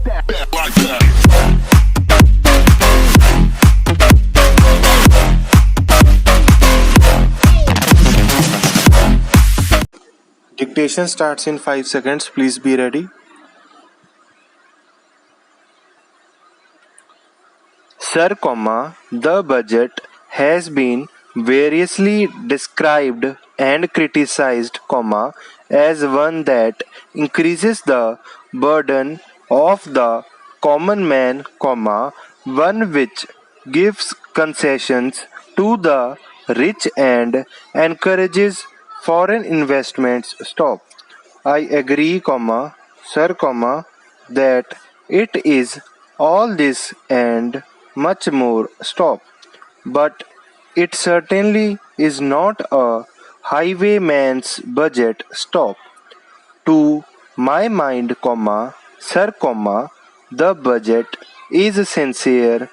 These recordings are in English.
like that. Dictation starts in 5 seconds. Please be ready. Sir, the budget has been variously described and criticized, as one that increases the burden of the common man, one which gives concessions to the rich and encourages foreign investments. Stop. I agree, sir, that it is all this and much more. Stop. But it certainly is not a highwayman's budget. Stop. To my mind, sir, the budget is sincere,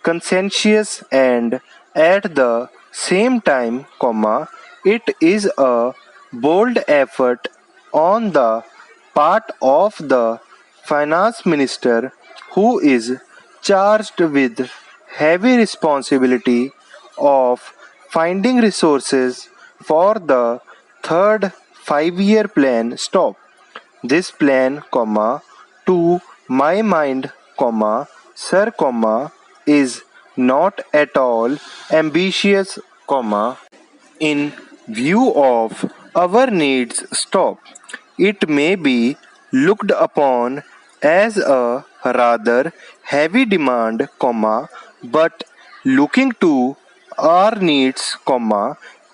conscientious and at the same time, it is a bold effort on the part of the finance minister who is charged with heavy responsibility of finding resources for the third 5-year plan. Stop. This plan, to my mind, sir, is not at all ambitious, in view of our needs. Stop. It may be looked upon as a rather heavy demand, but looking to our needs,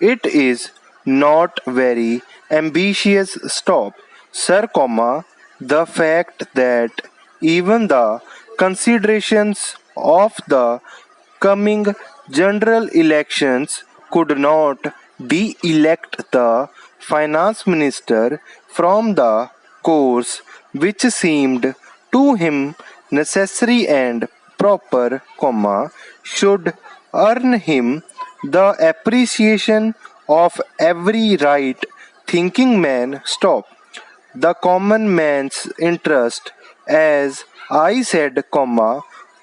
it is not very ambitious. Stop. Sir, the fact that even the considerations of the coming general elections could not de-elect the finance minister from the course which seemed to him necessary and proper, should earn him the appreciation of every right thinking man. Stop. The common man's interest, as I said,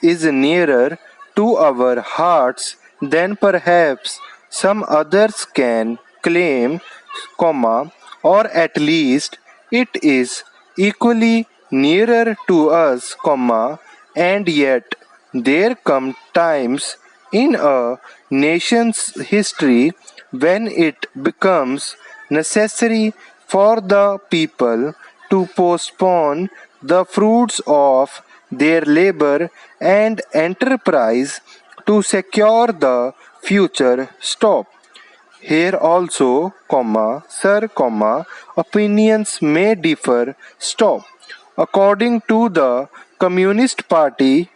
is nearer to our hearts than perhaps some others can claim, or at least it is equally nearer to us, and yet there come times in a nation's history when it becomes necessary for the people to postpone the fruits of their labor and enterprise to secure the future. Stop. Here also, sir, opinions may differ. Stop. According to the Communist Party,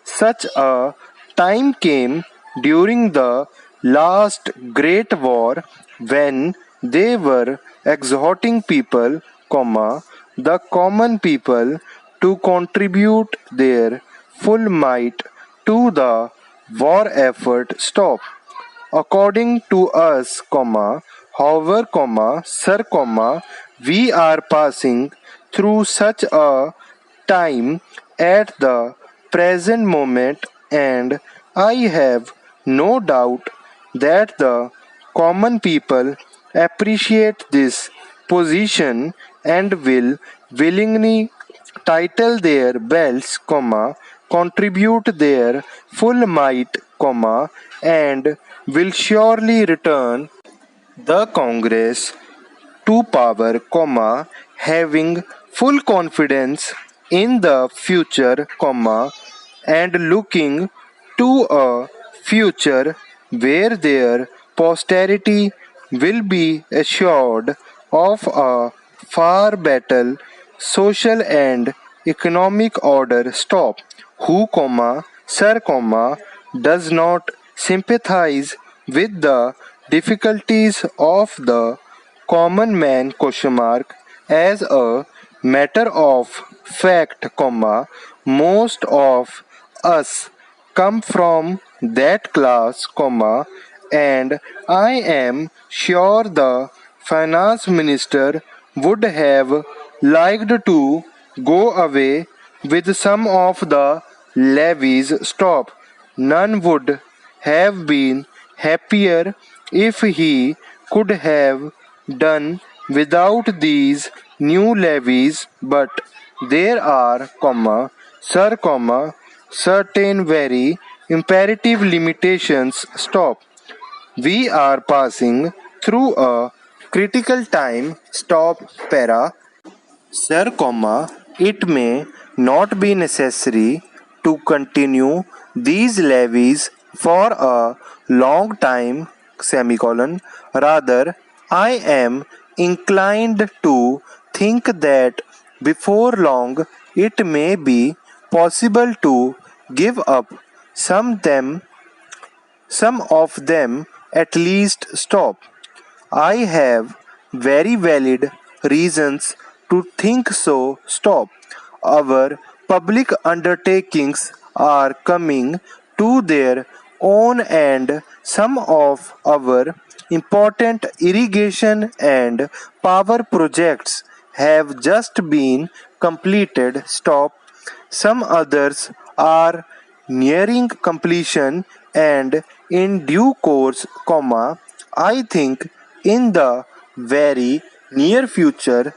such a time came during the last Great War when they were exhorting people, the common people, to contribute their full might to the war effort. Stop. According to us, however, sir, we are passing through such a time at the present moment, and I have no doubt that the common people appreciate this position and will willingly title their belts, contribute their full might, and will surely return the Congress to power, having full confidence in the future, and looking to a future where their posterity will be assured of a far better social and economic order. Stop. Who, sir, does not sympathize with the difficulties of the common man, as a matter of fact, most of us come from that class, and I am sure the finance minister would have liked to go away with some of the levies stop. None would have been happier if he could have done without these new levies, but there are, sir, certain very imperative limitations stop. We are passing through a critical time stop para. Sir, it may not be necessary to continue these levies for a long time, semicolon. Rather, I am inclined to think that before long it may be possible to give up some some of them at least stop. I have very valid reasons to think so. Stop. Our public undertakings are coming to their own, and some of our important irrigation and power projects have just been completed. Stop. Some others are nearing completion, and in due course, I think in the very near future,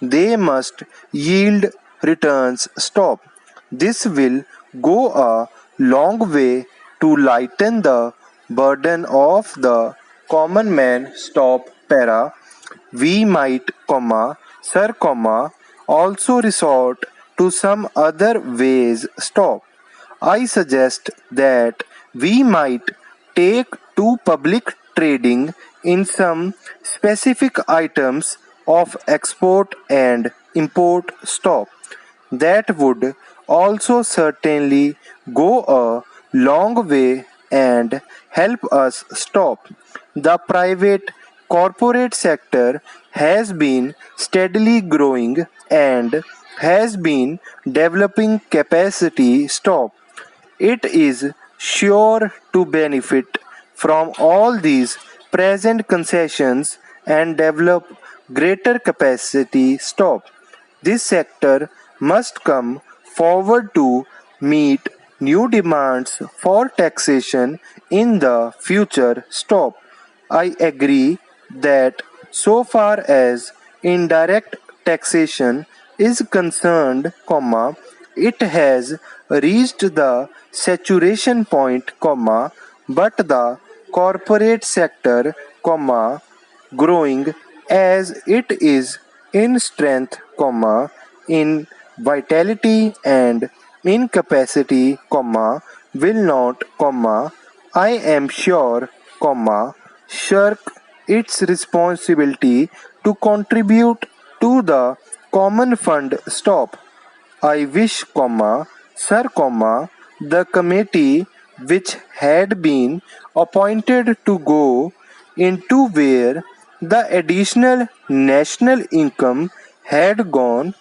they must yield returns. Stop. This will go a long way to lighten the burden of the common man. Stop. Para. We might, sir, also resort to some other ways. Stop. I suggest that we might take to public trading in some specific items of export and import. Stop. That would also certainly go a long way and help us stop. The private corporate sector has been steadily growing and has been developing capacity. Stop. It is sure to benefit from all these present concessions and develop greater capacity. Stop. This sector must come forward to meet new demands for taxation in the future. Stop. I agree that so far as indirect taxation is concerned, it has reached the saturation point, but the corporate sector, growing as it is in strength, in vitality and in capacity, will not, I am sure, shirk its responsibility to contribute to the common fund. Stop. I wish, sir, the committee which had been appointed to go into where the additional national income had gone,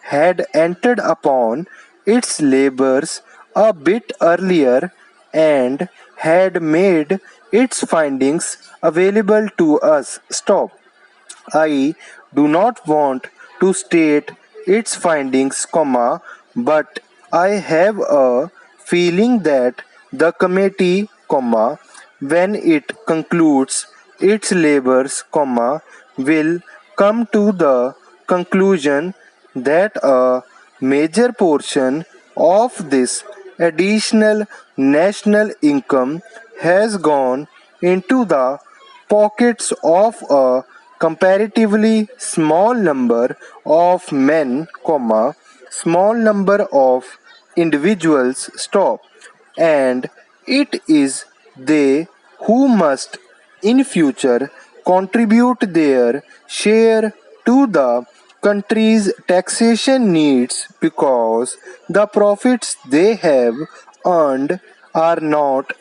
had entered upon its labors a bit earlier and had made its findings available to us. Stop. I do not want to state its findings, but I have a feeling that the committee, when it concludes its labors, will come to the conclusion that a major portion of this additional national income has gone into the pockets of a comparatively small number of men, small number of individuals. Stop. And it is they who must in future contribute their share to the country's taxation needs, because the profits they have earned are not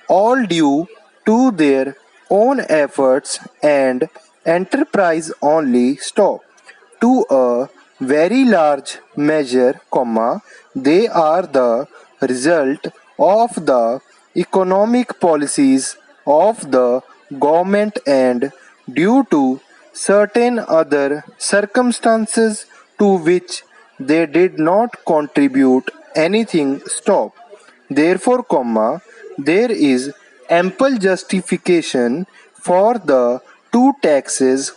all due to their own efforts and enterprise only. Stop. To a very large measure, they are the result of the economic policies of the government and due to certain other circumstances to which they did not contribute anything. Stop. Therefore, there is ample justification for the two taxes,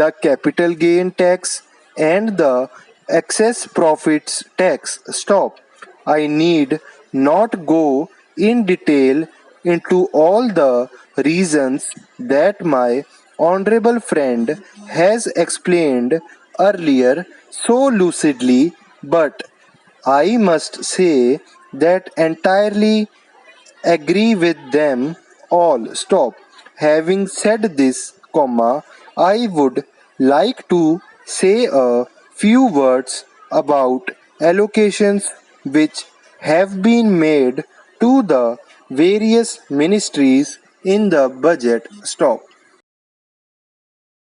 the capital gain tax and the excess profits tax. Stop. I need not go in detail into all the reasons that my honorable friend has explained earlier so lucidly, but I must say that entirely agree with them all. Stop. Having said this, I would like to say a few words about allocations which have been made to the various ministries in the budget. Stop.